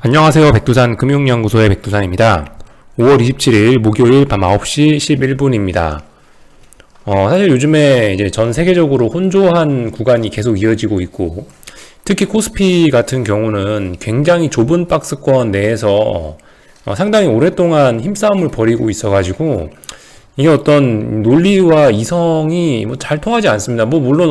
안녕하세요. 백두산 금융연구소의 백두산입니다. 5월 27일 목요일 밤 9시 11분입니다. 사실 요즘에 이제 전 세계적으로 혼조한 구간이 계속 이어지고 있고, 특히 코스피 같은 경우는 굉장히 좁은 박스권 내에서 상당히 오랫동안 힘싸움을 벌이고 있어가지고, 이게 어떤 논리와 이성이 뭐 잘 통하지 않습니다. 뭐 물론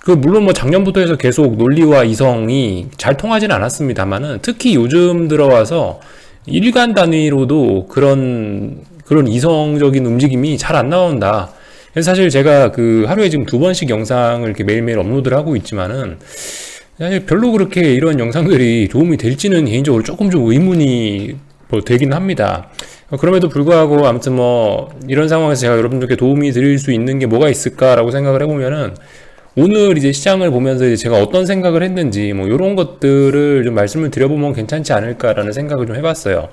물론 뭐 작년부터 해서 계속 논리와 이성이 잘 통하지는 않았습니다만은, 특히 요즘 들어와서 일간 단위로도 그런 이성적인 움직임이 잘 안 나온다. 그래서 사실 제가 하루에 지금 2번씩 영상을 이렇게 매일매일 업로드를 하고 있지만은, 사실 별로 그렇게 이런 영상들이 도움이 될지는 개인적으로 조금 좀 의문이 뭐 되긴 합니다. 그럼에도 불구하고 아무튼 뭐 이런 상황에서 제가 여러분들께 도움이 드릴 수 있는 게 뭐가 있을까라고 생각을 해보면은, 오늘 이제 시장을 보면서 이제 제가 어떤 생각을 했는지 뭐 이런 것들을 좀 말씀을 드려보면 괜찮지 않을까라는 생각을 좀 해봤어요.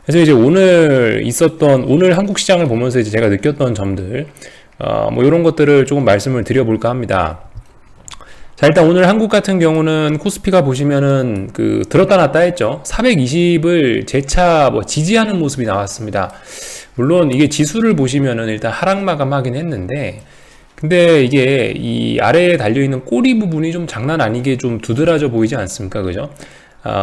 그래서 이제 오늘 한국 시장을 보면서 이제 제가 느꼈던 점들, 뭐 이런 것들을 조금 말씀을 드려볼까 합니다. 자, 일단 오늘 한국 같은 경우는 코스피가 보시면은 들었다 놨다 했죠. 420을 재차 뭐 지지하는 모습이 나왔습니다. 물론 이게 지수를 보시면은 일단 하락 마감하긴 했는데, 근데 이게 이 아래에 달려있는 꼬리 부분이 좀 장난 아니게 좀 두드러져 보이지 않습니까? 그죠?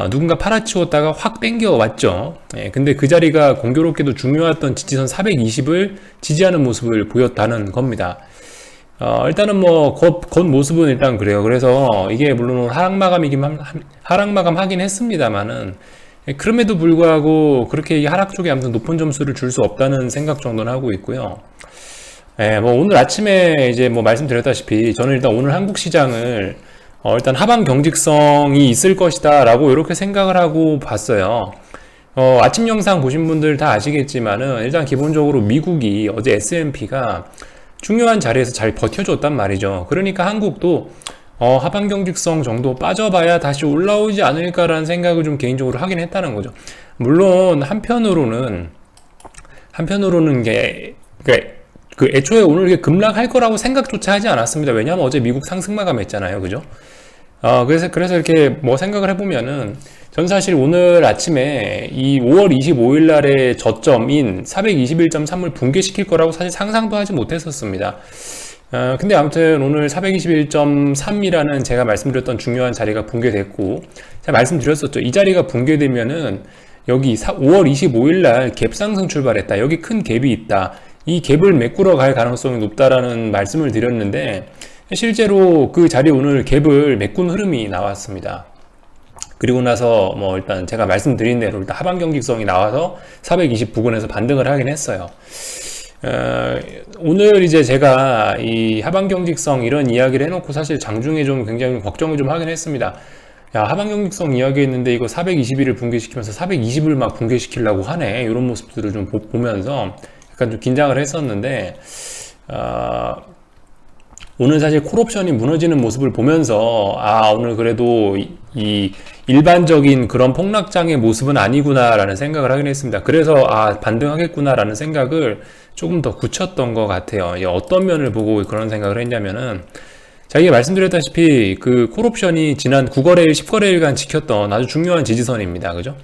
누군가 팔아치웠다가 확 땡겨왔죠. 근데 그 자리가 공교롭게도 중요했던 지지선 420을 지지하는 모습을 보였다는 겁니다. 일단은 뭐 겉모습은 일단 그래요. 그래서 이게 물론 하락 마감하긴 했습니다만은, 그럼에도 불구하고 그렇게 이 하락 쪽에 아무튼 높은 점수를 줄 수 없다는 생각 정도는 하고 있고요. 뭐 오늘 아침에 이제 뭐 말씀드렸다시피 저는 일단 오늘 한국 시장을 일단 하방 경직성이 있을 것이다 라고 이렇게 생각을 하고 봤어요. 아침 영상 보신 분들 다 아시겠지만은 일단 기본적으로 미국이 어제 S&P가 중요한 자리에서 잘 버텨줬단 말이죠. 그러니까 한국도 하방 경직성 정도 빠져봐야 다시 올라오지 않을까라는 생각을 좀 개인적으로 하긴 했다는 거죠. 물론 한편으로는 애초에 오늘 이게 급락할 거라고 생각조차 하지 않았습니다. 왜냐하면 어제 미국 상승 마감했잖아요. 그죠? 그래서 이렇게 뭐 생각을 해보면은, 전 사실 오늘 아침에 이 5월 25일 날의 저점인 421.3을 붕괴시킬 거라고 사실 상상도 하지 못했었습니다. 근데 아무튼 오늘 421.3이라는 제가 말씀드렸던 중요한 자리가 붕괴됐고, 제가 말씀드렸었죠. 이 자리가 붕괴되면은 여기 5월 25일 날 갭 상승 출발했다. 여기 큰 갭이 있다. 이 갭을 메꾸러 갈 가능성이 높다라는 말씀을 드렸는데, 실제로 그 자리 오늘 갭을 메꾼 흐름이 나왔습니다. 그리고 나서 뭐 일단 제가 말씀드린 대로 일단 하방 경직성이 나와서 420 부근에서 반등을 하긴 했어요. 오늘 이제 제가 이 하방 경직성 이런 이야기를 해놓고 사실 장중에 좀 굉장히 걱정을 좀 하긴 했습니다. 야, 하방 경직성 이야기 했는데 이거 421을 붕괴시키면서 420을 막 붕괴시키려고 하네. 이런 모습들을 좀 보면서 약간 좀 긴장을 했었는데, 오늘 사실 콜옵션이 무너지는 모습을 보면서, 오늘 그래도 이 일반적인 그런 폭락장의 모습은 아니구나라는 생각을 하긴 했습니다. 그래서, 반등하겠구나라는 생각을 조금 더 굳혔던 것 같아요. 어떤 면을 보고 그런 생각을 했냐면은, 자기가 말씀드렸다시피 콜옵션이 지난 9거래일, 10거래일간 지켰던 아주 중요한 지지선입니다. 그죠?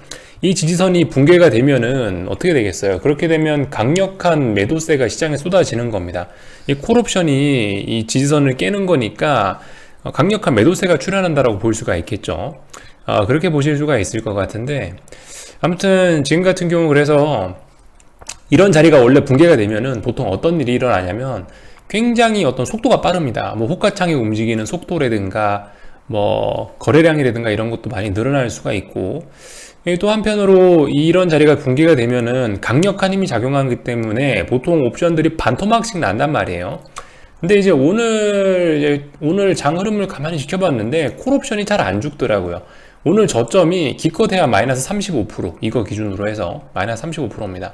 이 지지선이 붕괴가 되면은 어떻게 되겠어요? 그렇게 되면 강력한 매도세가 시장에 쏟아지는 겁니다. 이 콜옵션이 이 지지선을 깨는 거니까 강력한 매도세가 출현한다라고 볼 수가 있겠죠. 그렇게 보실 수가 있을 것 같은데, 아무튼 지금 같은 경우 그래서 이런 자리가 원래 붕괴가 되면은 보통 어떤 일이 일어나냐면 굉장히 어떤 속도가 빠릅니다. 뭐 호가창이 움직이는 속도라든가 뭐 거래량이라든가 이런 것도 많이 늘어날 수가 있고, 또 한편으로 이런 자리가 붕괴가 되면은 강력한 힘이 작용하기 때문에 보통 옵션들이 반토막씩 난단 말이에요. 근데 이제 오늘 장 흐름을 가만히 지켜봤는데 콜옵션이 잘 안 죽더라고요. 오늘 저점이 기껏해야 마이너스 35%, 이거 기준으로 해서 마이너스 35%입니다.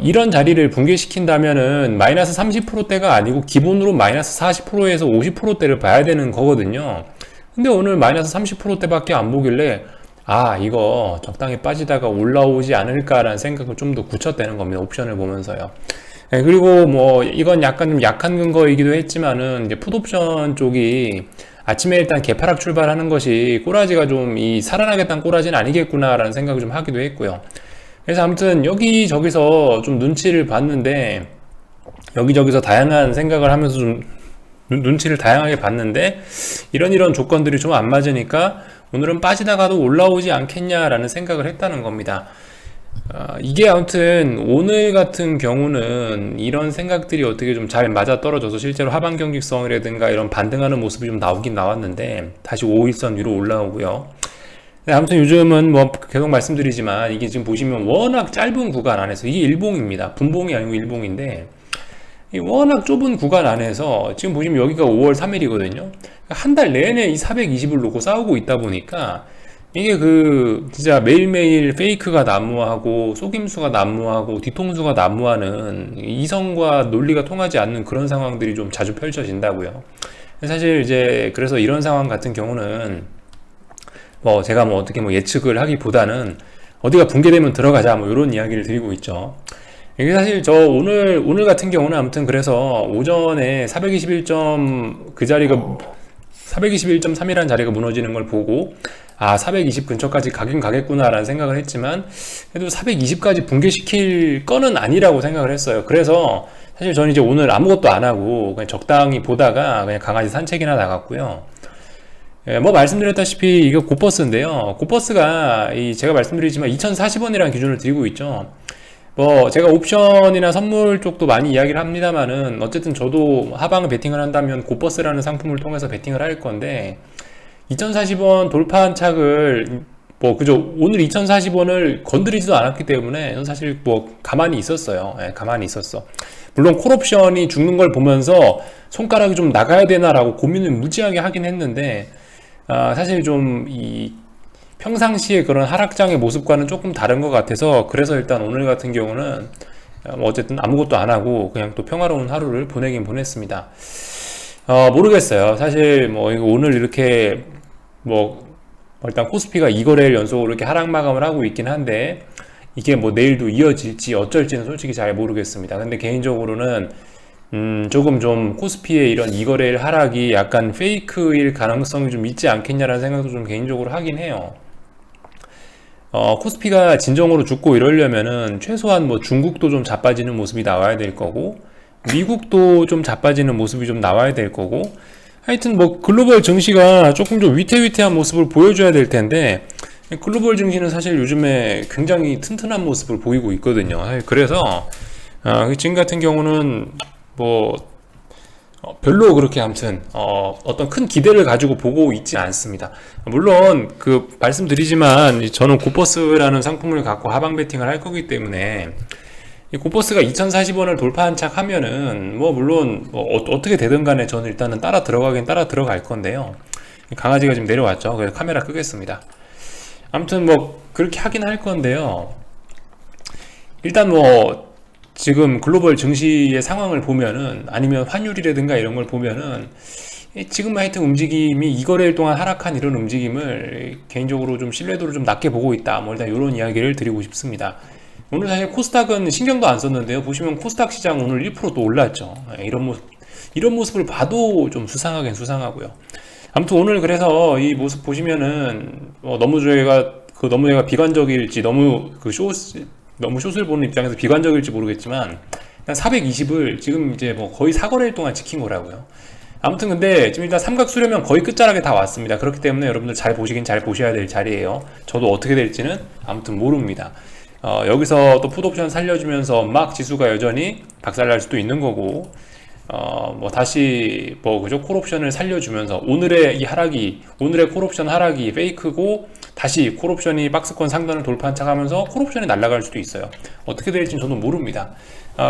이런 자리를 붕괴시킨다면은 마이너스 30%대가 아니고 기본으로 마이너스 40%에서 50%대를 봐야 되는 거거든요. 근데 오늘 마이너스 30%대밖에 안 보길래, 이거 적당히 빠지다가 올라오지 않을까라는 생각을 좀 더 굳혔다는 겁니다. 옵션을 보면서요. 그리고 뭐 이건 약간 좀 약한 근거이기도 했지만은 이제 풋옵션 쪽이 아침에 일단 개파락 출발하는 것이 꼬라지가 좀 이 살아나겠다는 꼬라지는 아니겠구나라는 생각을 좀 하기도 했고요. 그래서 아무튼 여기저기서 좀 눈치를 봤는데, 여기저기서 다양한 생각을 하면서 좀 눈치를 다양하게 봤는데, 이런 조건들이 좀 안 맞으니까 오늘은 빠지다가도 올라오지 않겠냐라는 생각을 했다는 겁니다. 이게 아무튼 오늘 같은 경우는 이런 생각들이 어떻게 좀 잘 맞아 떨어져서 실제로 하방 경직성이라든가 이런 반등하는 모습이 좀 나오긴 나왔는데, 다시 5일선 위로 올라오고요. 네, 아무튼 요즘은 뭐 계속 말씀드리지만, 이게 지금 보시면 워낙 짧은 구간 안에서, 이게 일봉입니다. 분봉이 아니고 일봉인데, 이 워낙 좁은 구간 안에서 지금 보시면 여기가 5월 3일이거든요. 한 달 내내 이 420을 놓고 싸우고 있다 보니까, 이게 진짜 매일매일 페이크가 난무하고 속임수가 난무하고 뒤통수가 난무하는, 이성과 논리가 통하지 않는 그런 상황들이 좀 자주 펼쳐진다고요. 사실 이제 그래서 이런 상황 같은 경우는 뭐 제가 뭐 어떻게 뭐 예측을 하기보다는 어디가 붕괴되면 들어가자 뭐 이런 이야기를 드리고 있죠. 이게 사실 저 오늘 같은 경우는 아무튼 그래서 오전에 421점 그 자리가 421.3이라는 자리가 무너지는 걸 보고, 420 근처까지 가긴 가겠구나라는 생각을 했지만, 그래도 420까지 붕괴시킬 거는 아니라고 생각을 했어요. 그래서 사실 저는 이제 오늘 아무것도 안 하고 그냥 적당히 보다가 그냥 강아지 산책이나 나갔고요. 뭐 말씀드렸다시피 이거 고버스인데요. 고버스가 제가 말씀드리지만 2,040원이라는 기준을 드리고 있죠. 뭐 제가 옵션이나 선물 쪽도 많이 이야기를 합니다만은, 어쨌든 저도 하방 베팅을 한다면 고버스라는 상품을 통해서 베팅을 할 건데, 2040원 돌파한 착을 뭐 그죠, 오늘 2040원을 건드리지도 않았기 때문에 저는 사실 뭐 가만히 있었어요. 가만히 있었어. 물론 콜옵션이 죽는 걸 보면서 손가락이 좀 나가야 되나라고 고민을 무지하게 하긴 했는데, 사실 좀 평상시에 그런 하락장의 모습과는 조금 다른 것 같아서, 그래서 일단 오늘 같은 경우는 어쨌든 아무것도 안 하고 그냥 또 평화로운 하루를 보내긴 보냈습니다. 모르겠어요. 사실 뭐 오늘 이렇게 뭐 일단 코스피가 2거래일 연속으로 이렇게 하락 마감을 하고 있긴 한데, 이게 뭐 내일도 이어질지 어쩔지는 솔직히 잘 모르겠습니다. 근데 개인적으로는 조금 좀 코스피의 이런 2거래일 하락이 약간 페이크일 가능성이 좀 있지 않겠냐라는 생각도 좀 개인적으로 하긴 해요. 코스피가 진정으로 죽고 이러려면은 최소한 뭐 중국도 좀 자빠지는 모습이 나와야 될 거고, 미국도 좀 자빠지는 모습이 좀 나와야 될 거고, 하여튼 뭐 글로벌 증시가 조금 좀 위태위태한 모습을 보여줘야 될 텐데, 글로벌 증시는 사실 요즘에 굉장히 튼튼한 모습을 보이고 있거든요. 그래서 지금 같은 경우는 뭐 별로 그렇게 아무튼 어떤 큰 기대를 가지고 보고 있지 않습니다. 물론 말씀드리지만 저는 고버스라는 상품을 갖고 하방 베팅을 할 거기 때문에, 이 고버스가 2040원을 돌파한 착 하면은 뭐 물론 어떻게 되든 간에 저는 일단은 따라 들어갈 건데요. 강아지가 지금 내려왔죠. 그래서 카메라 끄겠습니다. 아무튼 뭐 그렇게 하긴 할 건데요. 일단 뭐 지금 글로벌 증시의 상황을 보면은, 아니면 환율이라든가 이런 걸 보면은, 지금 하여튼 움직임이 2거래일 동안 하락한 이런 움직임을 개인적으로 좀 신뢰도를 좀 낮게 보고 있다. 뭐 일단 이런 이야기를 드리고 싶습니다. 오늘 사실 코스닥은 신경도 안 썼는데요. 보시면 코스닥 시장 오늘 1%또 올랐죠. 이런 모습을 봐도 좀 수상하긴 수상하고요. 아무튼 오늘 그래서 이 모습 보시면은 너무 제가 비관적일지, 너무 숏을 보는 입장에서 비관적일지 모르겠지만, 420을 지금 이제 뭐 거의 4거래일 동안 지킨 거라고요. 아무튼 근데 지금 일단 삼각 수렴형 거의 끝자락에 다 왔습니다. 그렇기 때문에 여러분들 잘 보셔야 될 자리예요. 저도 어떻게 될지는 아무튼 모릅니다. 여기서 또 풋옵션 살려주면서 막 지수가 여전히 박살날 수도 있는 거고, 뭐 다시 그죠, 콜옵션을 살려주면서 오늘의 콜옵션 하락이 페이크고, 다시 콜옵션이 박스권 상단을 돌파한 척 하면서 콜옵션이 날아갈 수도 있어요. 어떻게 될지는 저는 모릅니다.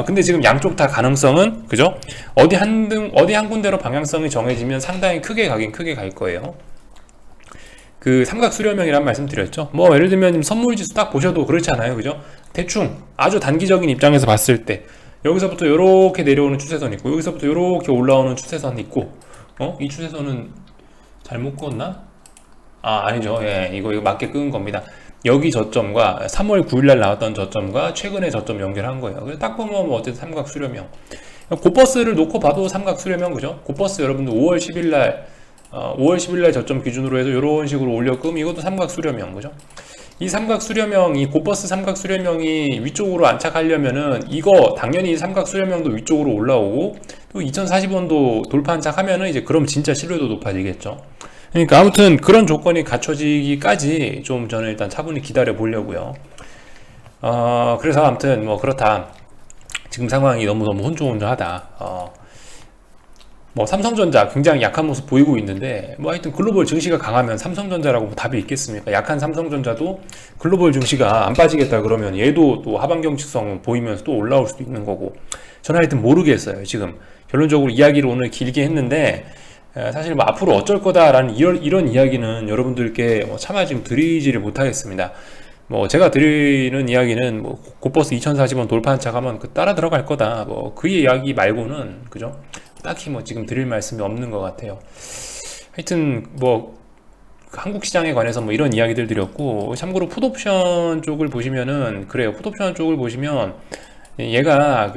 근데 지금 양쪽 다 가능성은 그죠, 어디 한 군데로 방향성이 정해지면 상당히 크게 갈 거예요. 삼각 수렴형이란 말씀 드렸죠. 뭐 예를 들면 선물지수 딱 보셔도 그렇잖아요. 그죠? 대충 아주 단기적인 입장에서 봤을 때 여기서부터 이렇게 내려오는 추세선 있고, 여기서부터 이렇게 올라오는 추세선 있고, 이 추세선은 잘못 그었나? 아니죠. 예, 이거 맞게 끄은 겁니다. 여기 저점과 3월 9일날 나왔던 저점과 최근의 저점 연결한 거예요. 그래서 딱 보면 뭐 어쨌든 삼각 수렴형. 고버스를 놓고 봐도 삼각 수렴형, 그죠? 고버스 여러분들 5월 10일날 5월 10일 날 저점 기준으로 해서 이런 식으로 올렸금, 이것도 삼각 수렴형, 그죠? 이 삼각 수렴형, 이 고버스 삼각 수렴형이 위쪽으로 안착하려면은 이거 당연히 삼각 수렴형도 위쪽으로 올라오고 또 2040원도 돌파 안착하면은 이제 그럼 진짜 신뢰도 높아지겠죠. 그러니까 아무튼 그런 조건이 갖춰지기까지 좀 저는 일단 차분히 기다려 보려고요. 그래서 아무튼 뭐 그렇다. 지금 상황이 너무너무 혼조혼조하다. 뭐 삼성전자 굉장히 약한 모습 보이고 있는데 뭐 하여튼 글로벌 증시가 강하면 삼성전자라고 뭐 답이 있겠습니까? 약한 삼성전자도 글로벌 증시가 안 빠지겠다 그러면 얘도 또 하반 경직성 보이면서 또 올라올 수도 있는 거고, 저는 하여튼 모르겠어요. 지금 결론적으로 이야기를 오늘 길게 했는데 사실 뭐 앞으로 어쩔 거다라는 이런 이야기는 여러분들께 뭐 차마 지금 드리지를 못하겠습니다. 뭐 제가 드리는 이야기는 뭐 곧버스 2040원 돌파 안착하면 따라 들어갈 거다, 뭐 그 이야기 말고는, 그죠? 딱히 뭐 지금 드릴 말씀이 없는 것 같아요. 하여튼 뭐 한국 시장에 관해서 뭐 이런 이야기들 드렸고, 참고로 풋옵션 쪽을 보시면은 그래요. 풋옵션 쪽을 보시면 얘가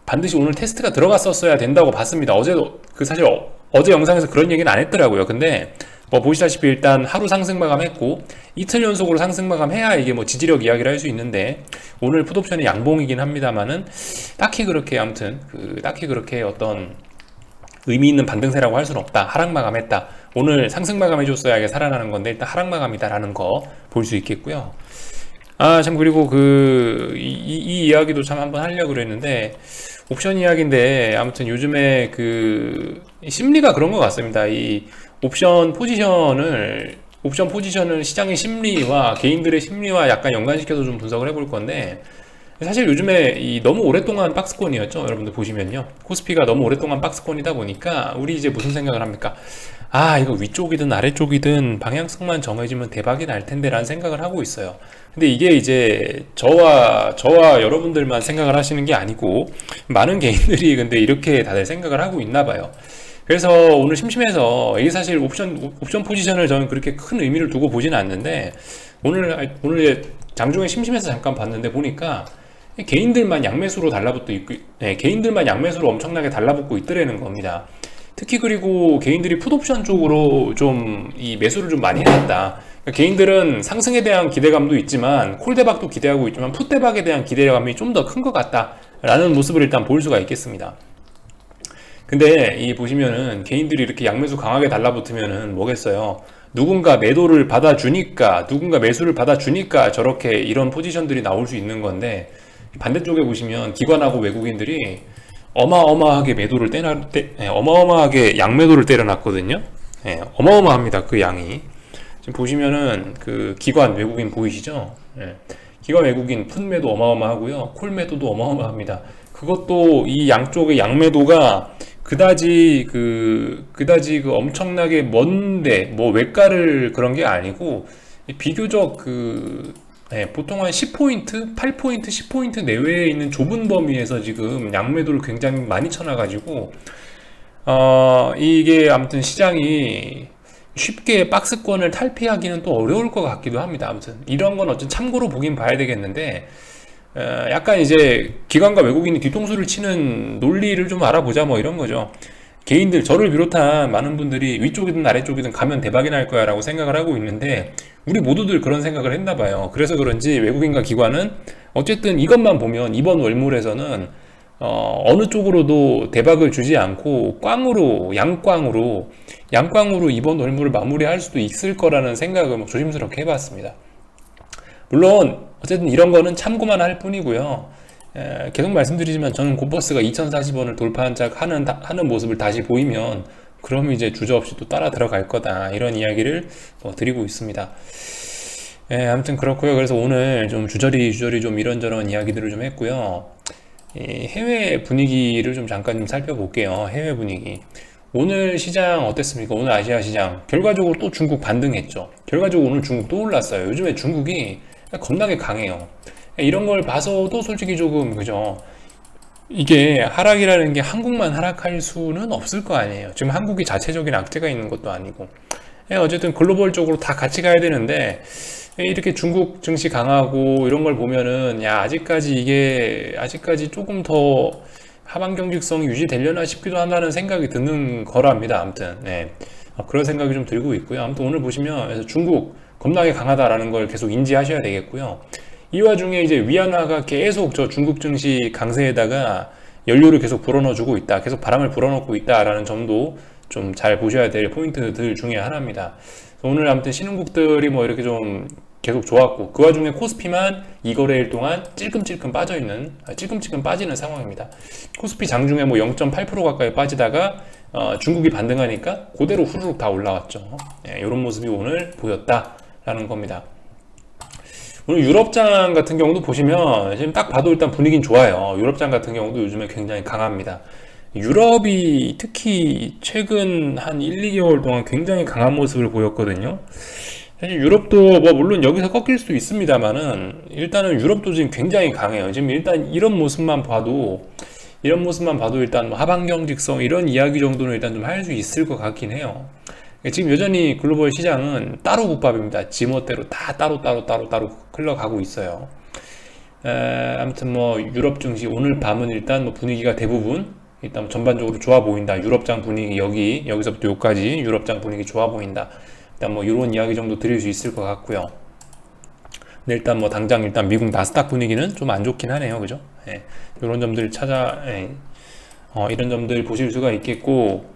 반드시 오늘 테스트가 들어갔었어야 된다고 봤습니다. 어제도 사실 어제 영상에서 그런 얘기는 안 했더라고요. 근데 뭐 보시다시피 일단 하루 상승 마감했고 이틀 연속으로 상승 마감해야 이게 뭐 지지력 이야기를 할 수 있는데, 오늘 풋옵션이 양봉이긴 합니다만은 딱히 그렇게 아무튼 딱히 그렇게 어떤 의미 있는 반등세라고 할 수는 없다. 하락 마감했다. 오늘 상승 마감해줬어야 이게 살아나는 건데 일단 하락 마감이다라는 거 볼 수 있겠고요. 참, 그리고 이 이야기도 참 한번 하려고 그랬는데, 옵션 이야기인데, 아무튼 요즘에 심리가 그런 것 같습니다. 이 옵션 포지션을 시장의 심리와 개인들의 심리와 약간 연관시켜서 좀 분석을 해볼 건데, 사실 요즘에 너무 오랫동안 박스권이었죠. 여러분들 보시면요. 코스피가 너무 오랫동안 박스권이다 보니까, 우리 이제 무슨 생각을 합니까? 이거 위쪽이든 아래쪽이든 방향성만 정해지면 대박이 날 텐데 라는 생각을 하고 있어요. 근데 이게 이제 저와 여러분들만 생각을 하시는 게 아니고 많은 개인들이 근데 이렇게 다들 생각을 하고 있나 봐요. 그래서 오늘 심심해서, 이게 사실 옵션 포지션을 저는 그렇게 큰 의미를 두고 보지는 않는데, 오늘 장중에 심심해서 잠깐 봤는데 보니까 개인들만 양매수로 달라붙고 있고, 개인들만 양매수로 엄청나게 달라붙고 있더라는 겁니다. 특히 그리고 개인들이 풋옵션 쪽으로 좀 이 매수를 좀 많이 해놨다. 그러니까 개인들은 상승에 대한 기대감도 있지만 콜대박도 기대하고 있지만 풋대박에 대한 기대감이 좀 더 큰 것 같다라는 모습을 일단 볼 수가 있겠습니다. 근데 보시면은 개인들이 이렇게 양매수 강하게 달라붙으면은 뭐겠어요? 누군가 매도를 받아주니까, 누군가 매수를 받아주니까 저렇게 이런 포지션들이 나올 수 있는 건데, 반대쪽에 보시면 기관하고 외국인들이 어마어마하게 어마어마하게 양매도를 때려놨거든요. 어마어마합니다. 그 양이. 지금 보시면은 기관 외국인 보이시죠? 기관 외국인 풋매도 어마어마하고요. 콜매도도 어마어마합니다. 그것도 이 양쪽의 양매도가 그다지 엄청나게 먼데 뭐 외가를 그런 게 아니고 비교적 보통 한 10포인트, 8포인트, 10포인트 내외에 있는 좁은 범위에서 지금 양매도를 굉장히 많이 쳐놔가지고 이게 아무튼 시장이 쉽게 박스권을 탈피하기는 또 어려울 것 같기도 합니다. 아무튼 이런 건 어쨌든 참고로 보긴 봐야 되겠는데, 약간 이제 기관과 외국인이 뒤통수를 치는 논리를 좀 알아보자, 뭐 이런 거죠. 개인들, 저를 비롯한 많은 분들이 위쪽이든 아래쪽이든 가면 대박이 날 거야 라고 생각을 하고 있는데, 우리 모두들 그런 생각을 했나 봐요. 그래서 그런지 외국인과 기관은 어쨌든 이것만 보면 이번 월물에서는 어느 쪽으로도 대박을 주지 않고 양광으로 이번 월물을 마무리할 수도 있을 거라는 생각을 조심스럽게 해봤습니다. 물론 어쨌든 이런 거는 참고만 할 뿐이고요. 계속 말씀드리지만 저는 곧버스가 2040원을 돌파 하는 모습을 다시 보이면 그러면 이제 주저없이 또 따라 들어갈 거다, 이런 이야기를 드리고 있습니다. 아무튼 그렇고요. 그래서 오늘 좀 주저리 좀 이런저런 이야기들을 좀 했고요. 해외 분위기를 좀 잠깐 좀 살펴볼게요. 해외 분위기. 오늘 시장 어땠습니까? 오늘 아시아 시장 결과적으로 또 중국 반등했죠. 결과적으로 오늘 중국 또 올랐어요. 요즘에 중국이 겁나게 강해요. 이런 걸 봐서도 솔직히 조금, 그죠? 이게 하락이라는 게 한국만 하락할 수는 없을 거 아니에요. 지금 한국이 자체적인 악재가 있는 것도 아니고. 어쨌든 글로벌적으로 다 같이 가야 되는데, 이렇게 중국 증시 강하고 이런 걸 보면은 아직까지 조금 더 하반 경직성이 유지되려나 싶기도 한다는 생각이 드는 거랍니다. 아무튼 그런 생각이 좀 들고 있고요. 아무튼 오늘 보시면 그래서 중국 겁나게 강하다라는 걸 계속 인지하셔야 되겠고요. 이 와중에 이제 위안화가 계속 저 중국 증시 강세에다가 연료를 계속 불어넣어주고 있다, 계속 바람을 불어넣고 있다라는 점도 좀 잘 보셔야 될 포인트들 중에 하나입니다. 오늘 아무튼 신흥국들이 뭐 이렇게 좀 계속 좋았고, 그 와중에 코스피만 2거래일 동안 찔끔찔끔 찔끔찔끔 빠지는 상황입니다. 코스피 장중에 뭐 0.8% 가까이 빠지다가 중국이 반등하니까 그대로 후루룩 다 올라왔죠. 이런 모습이 오늘 보였다라는 겁니다. 오늘 유럽장 같은 경우도 보시면 지금 딱 봐도 일단 분위기는 좋아요. 유럽장 같은 경우도 요즘에 굉장히 강합니다. 유럽이 특히 최근 한 1, 2개월 동안 굉장히 강한 모습을 보였거든요. 사실 유럽도 뭐 물론 여기서 꺾일 수도 있습니다만은 일단은 유럽도 지금 굉장히 강해요. 지금 일단 이런 모습만 봐도 일단 뭐 하반경 직성 이런 이야기 정도는 일단 좀 할 수 있을 것 같긴 해요. 지금 여전히 글로벌 시장은 따로 국밥입니다. 지멋대로 다 따로 흘러가고 있어요. 아무튼 뭐 유럽 증시 오늘 밤은 일단 뭐 분위기가 대부분 일단 뭐 전반적으로 좋아 보인다. 유럽장 분위기 여기서부터 여기까지 유럽장 분위기 좋아 보인다. 일단 뭐 이런 이야기 정도 드릴 수 있을 것 같고요. 근데 일단 뭐 당장 일단 미국 나스닥 분위기는 좀 안 좋긴 하네요, 그죠? 이런 점들 이런 점들 보실 수가 있겠고,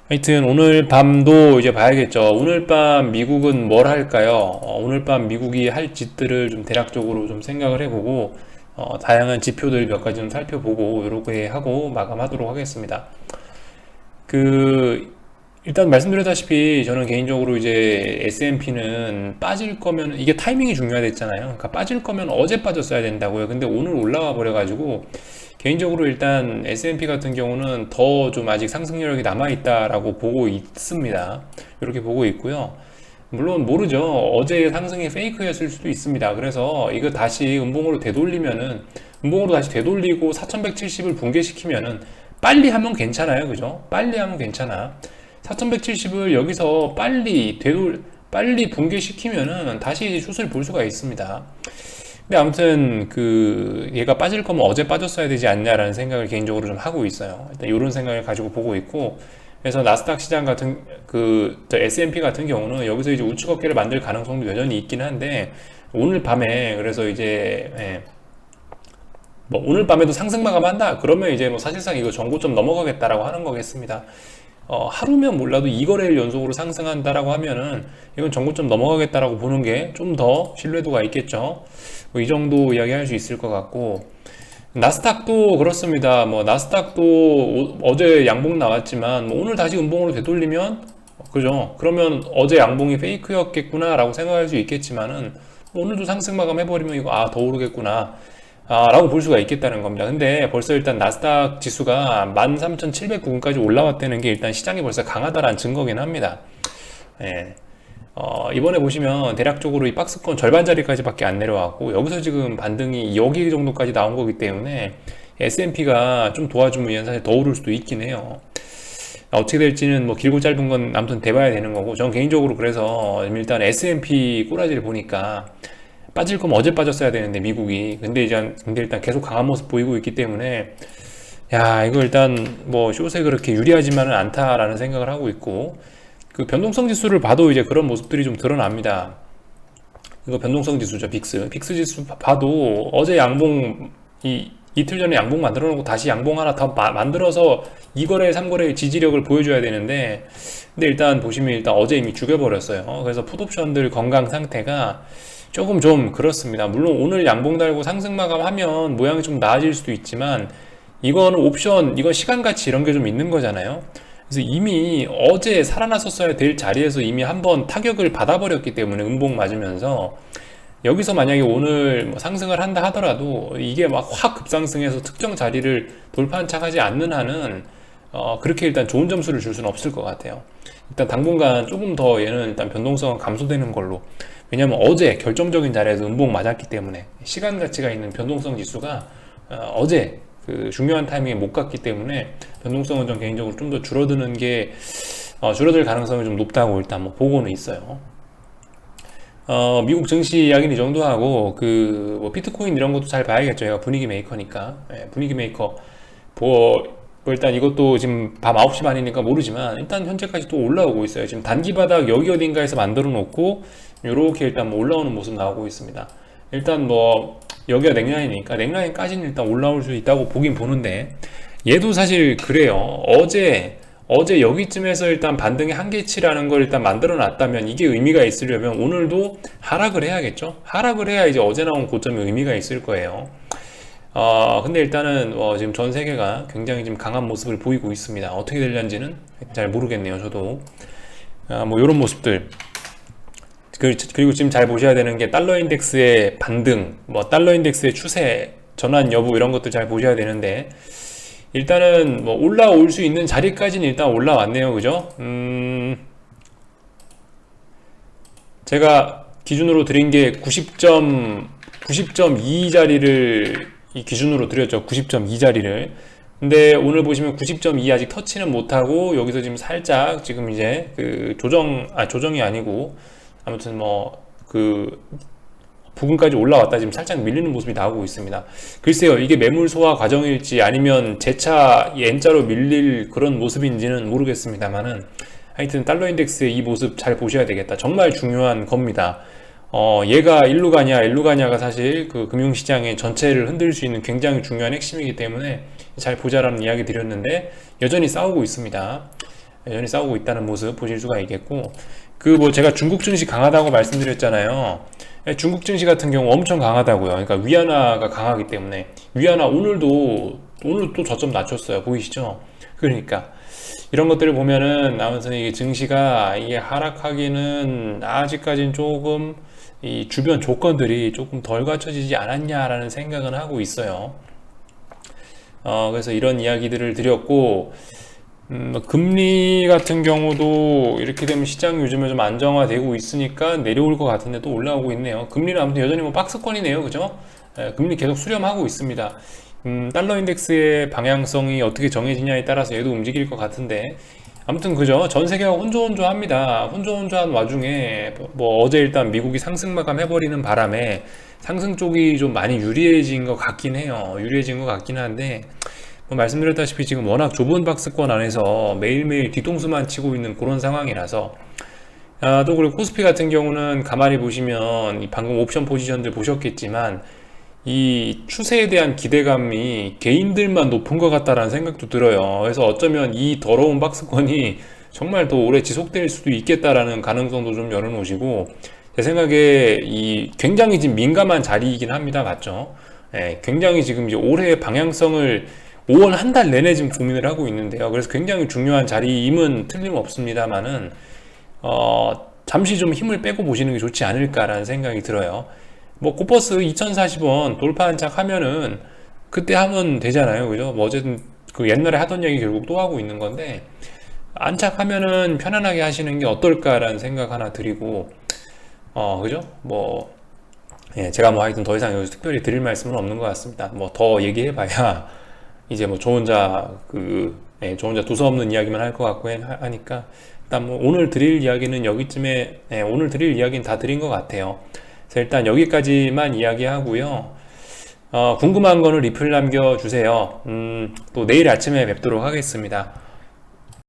하여튼 오늘 밤도 이제 봐야겠죠. 오늘 밤 미국은 뭘 할까요? 오늘 밤 미국이 할 짓들을 좀 대략적으로 좀 생각을 해보고 다양한 지표들 몇 가지 좀 살펴보고 이렇게 하고 마감하도록 하겠습니다. 일단 말씀드렸다시피 저는 개인적으로 이제 S&P는 빠질 거면 이게 타이밍이 중요하댔잖아요. 그러니까 빠질 거면 어제 빠졌어야 된다고요. 근데 오늘 올라와 버려가지고 개인적으로 일단 S&P 같은 경우는 더 좀 아직 상승력이 남아있다라고 보고 있습니다. 이렇게 보고 있고요. 물론 모르죠. 어제 상승이 페이크였을 수도 있습니다. 그래서 이거 다시 음봉으로 다시 되돌리고 4170을 붕괴시키면은 빨리 하면 괜찮아요. 그죠? 빨리 하면 괜찮아. 4170을 여기서 빨리 붕괴시키면은 다시 슛을 볼 수가 있습니다. 근데 아무튼 얘가 빠질 거면 어제 빠졌어야 되지 않냐라는 생각을 개인적으로 좀 하고 있어요. 일단 이런 생각을 가지고 보고 있고, 그래서 나스닥 시장 같은 S&P 같은 경우는 여기서 이제 우측 어깨를 만들 가능성도 여전히 있긴 한데, 오늘 밤에 그래서 이제 뭐 오늘 밤에도 상승 마감한다 그러면 이제 뭐 사실상 이거 전고점 넘어가겠다라고 하는 거겠습니다. 하루면 몰라도 2거래일 연속으로 상승한다라고 하면은 이건 전고점 넘어가겠다라고 보는 게 좀 더 신뢰도가 있겠죠. 뭐 이 정도 이야기할 수 있을 것 같고, 나스닥도 그렇습니다. 뭐 나스닥도 어제 양봉 나왔지만 뭐 오늘 다시 음봉으로 되돌리면 그죠? 그러면 어제 양봉이 페이크였겠구나라고 생각할 수 있겠지만은 오늘도 상승 마감해버리면 이거 더 오르겠구나 라고 볼 수가 있겠다는 겁니다. 근데 벌써 일단 나스닥 지수가 13,709원까지 올라왔다는 게 일단 시장이 벌써 강하다라는 증거긴 합니다. 이번에 보시면 대략적으로 이 박스권 절반짜리까지밖에 안 내려왔고, 여기서 지금 반등이 여기 정도까지 나온 거기 때문에 S&P가 좀 도와주면 사실 더 오를 수도 있긴 해요. 어떻게 될지는 뭐 길고 짧은 건 아무튼 돼봐야 되는 거고, 저는 개인적으로 그래서 일단 S&P 꼬라지를 보니까 빠질 거면 어제 빠졌어야 되는데 미국이 근데 일단 계속 강한 모습 보이고 있기 때문에 이거 일단 뭐 숏에 그렇게 유리하지만은 않다라는 생각을 하고 있고, 그 변동성 지수를 봐도 이제 그런 모습들이 좀 드러납니다. 이거 변동성 지수죠. 빅스 지수 봐도 어제 이틀 전에 양봉 만들어 놓고 다시 양봉 하나 더 만들어서 2거래 3거래의 지지력을 보여줘야 되는데, 근데 일단 보시면 일단 어제 이미 죽여버렸어요. 그래서 풋옵션들 건강 상태가 조금 좀 그렇습니다. 물론 오늘 양봉 달고 상승 마감하면 모양이 좀 나아질 수도 있지만, 이거는 이건 시간가치 이런 게 좀 있는 거잖아요. 그래서 이미 어제 살아났었어야 될 자리에서 이미 한번 타격을 받아버렸기 때문에 음봉 맞으면서, 여기서 만약에 오늘 뭐 상승을 한다 하더라도 이게 막 확 급상승해서 특정 자리를 돌파한착하지 않는 한은 그렇게 일단 좋은 점수를 줄 수는 없을 것 같아요. 일단 당분간 조금 더 얘는 일단 변동성은 감소되는 걸로, 왜냐면 어제 결정적인 자리에서 음봉 맞았기 때문에 시간 가치가 있는 변동성 지수가 어제 그 중요한 타이밍에 못 갔기 때문에 변동성은 좀 개인적으로 좀 더 줄어들 가능성이 좀 높다고 일단 뭐 보고는 있어요. 미국 증시 이야기는 이 정도 하고, 뭐 비트코인 이런 것도 잘 봐야겠죠. 얘가 분위기 메이커니까. 분위기 메이커 뭐 일단 이것도 지금 밤 9시 반이니까 모르지만 일단 현재까지 또 올라오고 있어요. 지금 단기 바닥 여기 어딘가에서 만들어 놓고 요렇게 일단 뭐 올라오는 모습 나오고 있습니다. 일단 뭐 여기가 넥라인이니까 넥라인까지는 일단 올라올 수 있다고 보긴 보는데, 얘도 사실 그래요. 어제 여기쯤에서 일단 반등의 한계치라는 걸 일단 만들어 놨다면 이게 의미가 있으려면 오늘도 하락을 해야겠죠. 하락을 해야 이제 어제 나온 고점이 의미가 있을 거예요. 근데 일단은 지금 전 세계가 굉장히 지금 강한 모습을 보이고 있습니다. 어떻게 될는지는 잘 모르겠네요, 저도. 뭐 이런 모습들. 그리고 지금 잘 보셔야 되는 게 달러 인덱스의 반등, 뭐 달러 인덱스의 추세, 전환 여부 이런 것들 잘 보셔야 되는데, 일단은 뭐 올라올 수 있는 자리까지는 일단 올라왔네요, 그죠? 제가 기준으로 드린 게 90.2 자리를 이 기준으로 드렸죠. 90.2 자리를. 근데 오늘 보시면 90.2 아직 터치는 못하고 여기서 지금 살짝 지금 이제 그 조정이 아니고 아무튼 뭐 그 부근까지 올라왔다 지금 살짝 밀리는 모습이 나오고 있습니다. 글쎄요, 이게 매물 소화 과정일지 아니면 재차 N자로 밀릴 그런 모습인지는 모르겠습니다만은, 하여튼 달러 인덱스의 이 모습 잘 보셔야 되겠다. 정말 중요한 겁니다. 얘가 일로 가냐가 사실 그 금융시장의 전체를 흔들 수 있는 굉장히 중요한 핵심이기 때문에 잘 보자라는 이야기 드렸는데, 여전히 싸우고 있습니다. 여전히 싸우고 있다는 모습 보실 수가 있겠고, 뭐 제가 중국 증시 강하다고 말씀드렸잖아요. 중국 증시 같은 경우 엄청 강하다고요. 그러니까 위안화가 강하기 때문에, 위안화 오늘 또 저점 낮췄어요. 보이시죠? 그러니까 이런 것들을 보면은 아무튼 이게 증시가 이게 하락하기는 아직까지는 조금 이 주변 조건들이 조금 덜 갖춰지지 않았냐라는 생각은 하고 있어요. 그래서 이런 이야기들을 드렸고, 금리 같은 경우도 이렇게 되면 시장 요즘에 좀 안정화되고 있으니까 내려올 것 같은데 또 올라오고 있네요. 금리는 아무튼 여전히 뭐 박스권이네요, 그죠? 금리 계속 수렴하고 있습니다. 달러 인덱스의 방향성이 어떻게 정해지냐에 따라서 얘도 움직일 것 같은데, 아무튼 그죠? 전 세계가 혼조합니다. 혼조한 와중에 뭐 어제 일단 미국이 상승 마감해버리는 바람에 상승 쪽이 좀 많이 유리해진 것 같긴 해요. 유리해진 것 같긴 한데, 뭐 말씀드렸다시피 지금 워낙 좁은 박스권 안에서 매일매일 뒤통수만 치고 있는 그런 상황이라서, 또 그리고 코스피 같은 경우는 가만히 보시면 방금 옵션 포지션들 보셨겠지만 이 추세에 대한 기대감이 개인들만 높은 것 같다라는 생각도 들어요. 그래서 어쩌면 이 더러운 박스권이 정말 더 오래 지속될 수도 있겠다라는 가능성도 좀 열어놓으시고, 제 생각에 이 굉장히 지금 민감한 자리이긴 합니다. 맞죠? 굉장히 지금 이제 올해의 방향성을 5월 한 달 내내 지금 고민을 하고 있는데요. 그래서 굉장히 중요한 자리임은 틀림없습니다만은, 잠시 좀 힘을 빼고 보시는 게 좋지 않을까라는 생각이 들어요. 뭐 코퍼스 2040원 돌파 한착 하면은 그때 하면 되잖아요, 그죠? 뭐 어쨌든 그 옛날에 하던 얘기 결국 또 하고 있는 건데, 안착하면은 편안하게 하시는 게 어떨까라는 생각 하나 드리고, 그죠? 뭐 제가 뭐 하여튼 더 이상 여기서 특별히 드릴 말씀은 없는 것 같습니다. 뭐 더 얘기해봐야 이제 뭐 저 혼자 저 혼자 두서없는 이야기만 할 것 같고 하니까, 일단 뭐 오늘 드릴 이야기는 여기쯤에, 오늘 드릴 이야기는 다 드린 것 같아요. 그래서 일단 여기까지만 이야기하고요. 궁금한 거는 리플 남겨주세요. 또 내일 아침에 뵙도록 하겠습니다.